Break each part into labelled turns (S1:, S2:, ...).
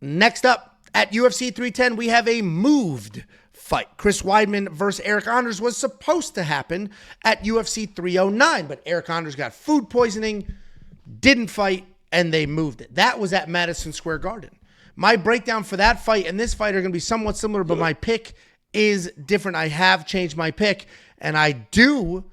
S1: Next up, at UFC 310, we have a moved fight. Chris Weidman versus Eryk Anders was supposed to happen at UFC 309, but Eryk Anders got food poisoning, didn't fight, and they moved it. That was at Madison Square Garden. My breakdown for that fight and this fight are going to be somewhat similar, but my pick is different. I have changed my pick, and I do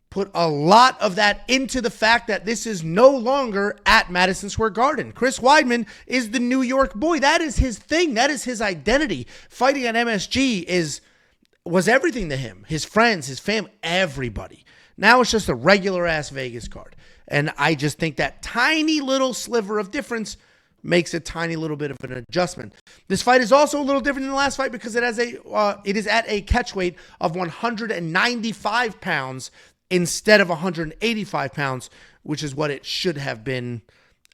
S1: put a lot of that into the fact that this is no longer at Madison Square Garden. Chris Weidman is the New York boy. That is his thing. That is his identity. Fighting at MSG was everything to him. His friends, his family, everybody. Now it's just a regular-ass Vegas card. And I just think that tiny little sliver of difference makes a tiny little bit of an adjustment. This fight is also a little different than the last fight because it is at a catch weight of 195 pounds instead of 185 pounds, which is what it should have been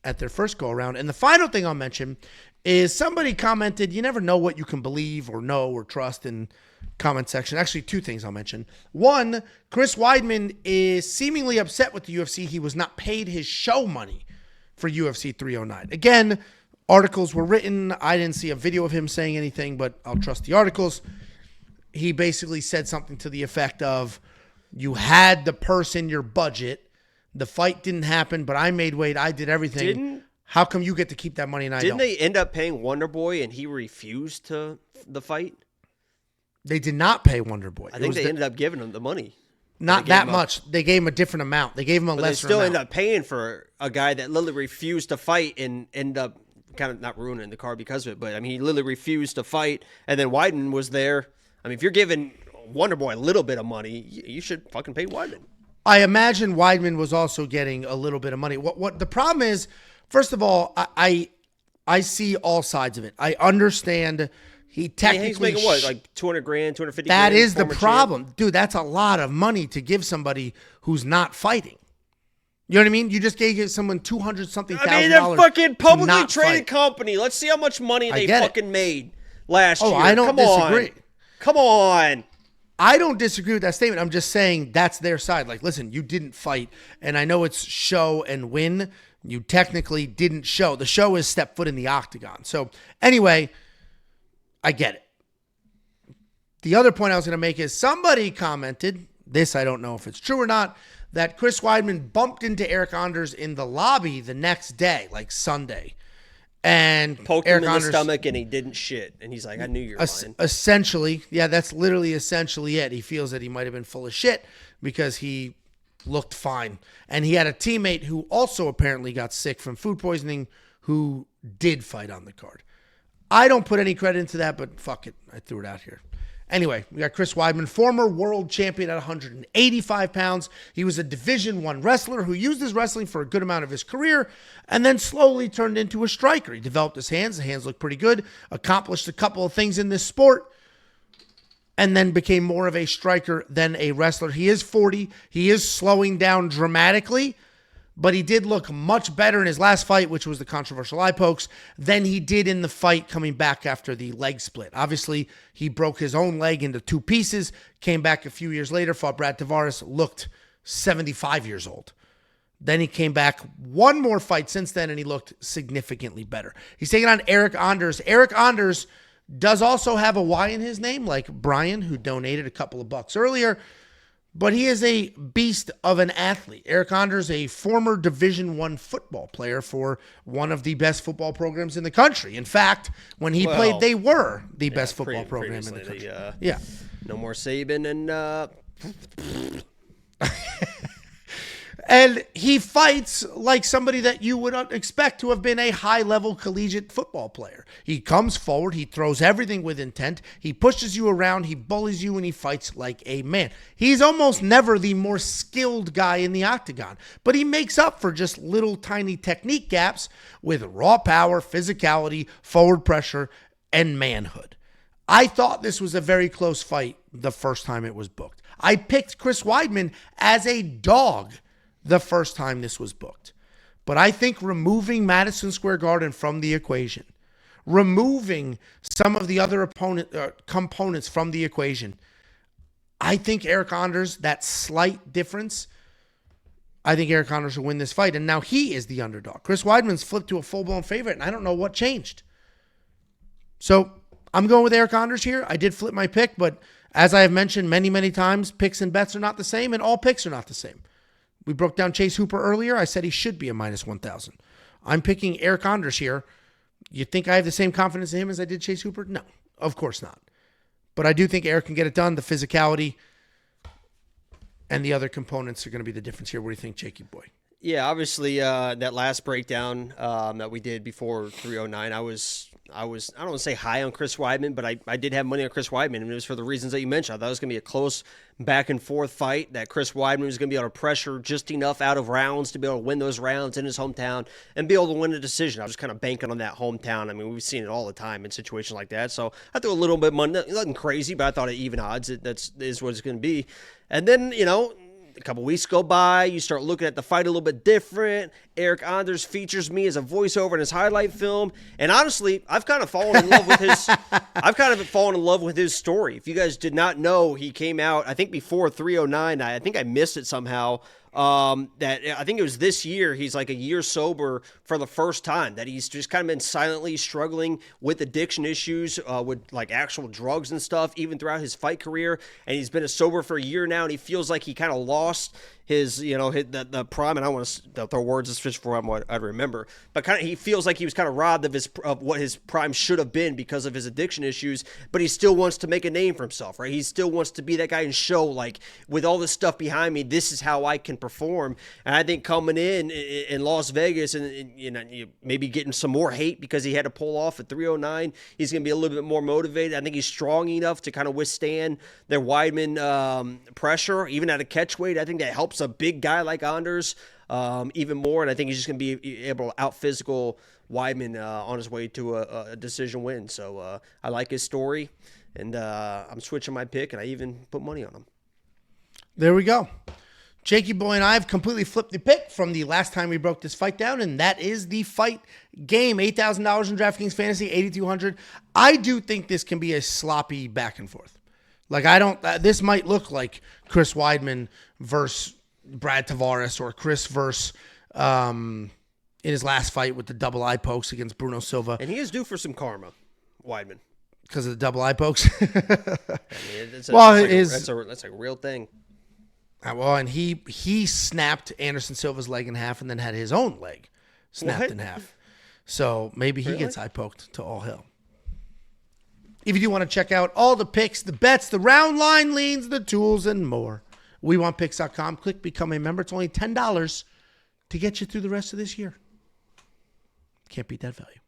S1: at their first go-around. And the final thing I'll mention is somebody commented, you never know what you can believe or know or trust in comment section. Actually, two things I'll mention. One, Chris Weidman is seemingly upset with the UFC. He was not paid his show money for UFC 309. Again, articles were written. I didn't see a video of him saying anything, but I'll trust the articles. He basically said something to the effect of, you had the purse in your budget. The fight didn't happen, but I made weight. I did everything. How come you get to keep that money and I don't?
S2: Didn't they end up paying Wonderboy and he refused to the fight?
S1: They did not pay Wonderboy.
S2: I think they ended up giving him the money.
S1: Not that much. They gave him a different amount. They gave him a lesser amount.
S2: They still ended up paying for a guy that literally refused to fight and end up kind of not ruining the card because of it. But, I mean, he literally refused to fight. And then Weidman was there. I mean, if you're giving Wonderboy a little bit of money, you should fucking pay Weidman.
S1: I imagine Weidman was also getting a little bit of money. What the problem is, first of all, I see all sides of it. I understand he technically...
S2: he's making what, like 200 grand, 250
S1: grand?
S2: That
S1: is the problem. Champ. Dude, that's a lot of money to give somebody who's not fighting. You know what I mean? You just gave someone $200-something thousand.
S2: I mean, they're fucking publicly traded company. Let's see how much money they fucking made last year.
S1: I don't disagree.
S2: Come on.
S1: I don't disagree with that statement. I'm just saying that's their side. Like, listen, you didn't fight, and I know it's show and win. You technically didn't show. The show is step foot in the octagon. So, anyway, I get it. The other point I was going to make is somebody commented, this I don't know if it's true or not, that Chris Weidman bumped into Eryk Anders in the lobby the next day, like Sunday. And
S2: poked him in the stomach and he didn't shit. And he's like, I knew you were lying.
S1: Essentially, yeah, that's literally essentially it. He feels that he might have been full of shit because he looked fine. And he had a teammate who also apparently got sick from food poisoning who did fight on the card. I don't put any credit into that, but fuck it. I threw it out here. Anyway, we got Chris Weidman, former world champion at 185 pounds. He was a Division I wrestler who used his wrestling for a good amount of his career and then slowly turned into a striker. He developed his hands. The hands looked pretty good, accomplished a couple of things in this sport, and then became more of a striker than a wrestler. He is 40. He is slowing down dramatically, but he did look much better in his last fight, which was the controversial eye pokes, than he did in the fight coming back after the leg split. Obviously, he broke his own leg into two pieces, came back a few years later, fought Brad Tavares, looked 75 years old. Then he came back one more fight since then, and he looked significantly better. He's taking on Eryk Anders. Eryk Anders does also have a Y in his name, like Brian, who donated a couple of bucks earlier. But he is a beast of an athlete. Eryk Anders, a former Division I football player for one of the best football programs in the country. In fact, when he played, they were the best football program in the country.
S2: No more Saban and...
S1: And he fights like somebody that you would expect to have been a high-level collegiate football player. He comes forward. He throws everything with intent. He pushes you around. He bullies you, and he fights like a man. He's almost never the more skilled guy in the octagon, but he makes up for just little tiny technique gaps with raw power, physicality, forward pressure, and manhood. I thought this was a very close fight the first time it was booked. I picked Chris Weidman as a dog the first time this was booked. But I think removing Madison Square Garden from the equation, removing some of the other components from the equation, I think Eryk Anders, that slight difference, I think Eryk Anders will win this fight. And now he is the underdog. Chris Weidman's flipped to a full-blown favorite, and I don't know what changed. So I'm going with Eryk Anders here. I did flip my pick, but as I have mentioned many, many times, picks and bets are not the same, and all picks are not the same. We broke down Chase Hooper earlier. I said he should be a minus 1,000. I'm picking Eryk Anders here. You think I have the same confidence in him as I did Chase Hooper? No, of course not. But I do think Eryk can get it done. The physicality and the other components are going to be the difference here. What do you think, Jakey boy?
S2: Yeah, obviously that last breakdown that we did before 309, I don't want to say high on Chris Weidman, but I did have money on Chris Weidman, and it was for the reasons that you mentioned. I thought it was going to be a close back and forth fight, that Chris Weidman was going to be able to pressure just enough out of rounds to be able to win those rounds in his hometown and be able to win a decision. I was kind of banking on that hometown. I mean, we've seen it all the time in situations like that. So I threw a little bit of money, nothing crazy, but I thought at even odds that is what it's going to be. And then, a couple weeks go by, you start looking at the fight a little bit different. Eryk Anders features me as a voiceover in his highlight film, and honestly, I've kind of fallen in love with his story. If you guys did not know, he came out, I think before 309. I think I missed it somehow. That I think it was this year. He's like a year sober for the first time. That he's just kind of been silently struggling with addiction issues, with like actual drugs and stuff, even throughout his fight career. And he's been sober for a year now, and he feels like he kind of lost his the prime. And I want to throw words as fish for what I remember, but kind of he feels like he was kind of robbed of what his prime should have been because of his addiction issues. But he still wants to make a name for himself, right? He still wants to be that guy and show, like, with all this stuff behind me, this is how I can perform. And I think coming in Las Vegas and maybe getting some more hate because he had to pull off at 309, he's going to be a little bit more motivated. I think he's strong enough to kind of withstand their Weidman pressure, even at a catch weight. I think that helps a big guy like Anders even more, and I think he's just going to be able to out-physical Weidman on his way to a decision win. So I like his story, and I'm switching my pick, and I even put money on him.
S1: There we go. Jakey boy and I have completely flipped the pick from the last time we broke this fight down, and that is the fight game. $8,000 in DraftKings Fantasy, $8,200. I do think this can be a sloppy back and forth. Like, this might look like Chris Weidman versus Brad Tavares, or Chris versus in his last fight with the double eye pokes against Bruno Silva.
S2: And he is due for some karma, Weidman.
S1: Because of the double eye pokes?
S2: That's a real thing.
S1: Well, and he snapped Anderson Silva's leg in half and then had his own leg snapped in half. So maybe he gets eye poked to all hell. If you do want to check out all the picks, the bets, the round line leans, the tools, and more, WeWantPicks.com. Click Become a Member. It's only $10 to get you through the rest of this year. Can't beat that value.